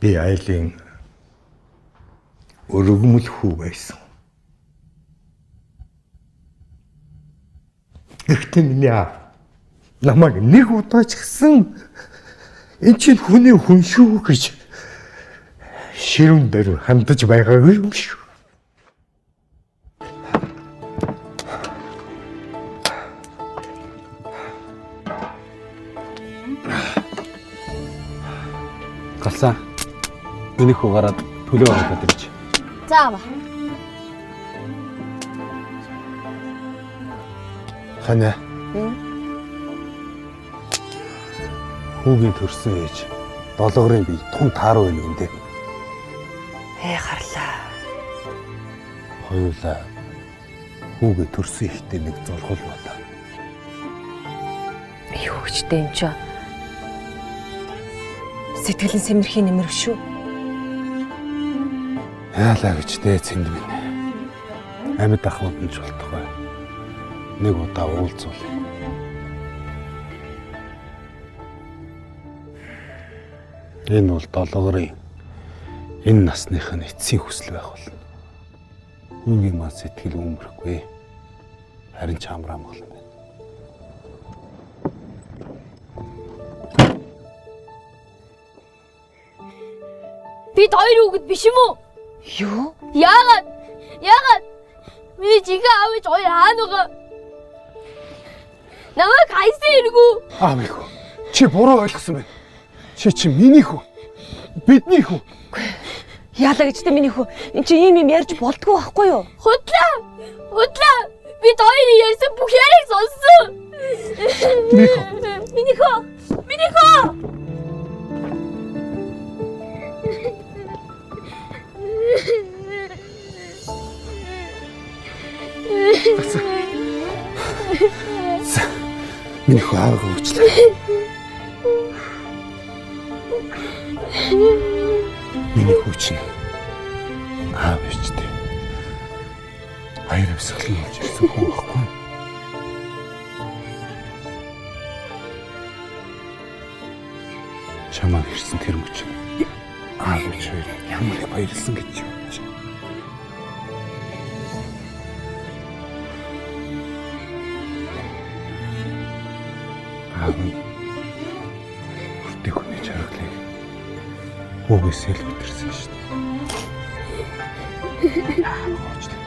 Би айлын өргөмөл хүү байсан. Гэхдээ миний намайг нэг удаа ч гэсэн энэ чинь хүний хүн шүү гэж ширүүн дээр хандаж байгаагүй юм шүү. Галсан. Миний хүү гараад төлөө оруулаад ирж. За аваа. Ханаа. Хүүгийн төрсөн ээж долоогрын бие тун тааруу байна гэнтэй. Харлаа. Хоёулаа хүүгээ төрсөн ихтэй нэг зургал болоо. Юу гэжтэй юм чи. Сэтгэлэн сэмэрхийн нэмэр шүү. Яалаа гэжтэй цэнд минь. Амьд ахуйд нь ч болтугай. Нэг удаа уулзвал. Энэ бол долоогрын энэ насных нь эцсийн хүсэл байх болно. Үүнгийн маа сэтгэл үүмрэхгүй. Харин ч амраа мгалан байна. Бид хоёр хүүхэд биш юм уу? Юу? Яагаад? Миний жинхэнэ аав ээж хоёр хаана байгаа? Намайг хайсан хэрэггүй. Аав их үү? Чи буруу ойлгосон байна. Чи миний хүү. Бидний хүү. Яалаа гэжтэй миний хүү. Энд чи ийм юм ярьж болдгоо байхгүй юу? Худлаа. Бид хоёрын ярьсан бүх яриг сонссон. Миний хүү. Миний хүү аагаа уучлаа. Миний хүү чинь аав ээжтэй. Хоёр өсгөл болж ирсэн хүү байхгүй. Чамаа ирсэн тэр мөч. Аав ээж хоёр ямар их баярлсан гэж юм чи. Хүртэх хүний жаргалыг үгээс л битэрсэн шүү дээ. Аачлаа.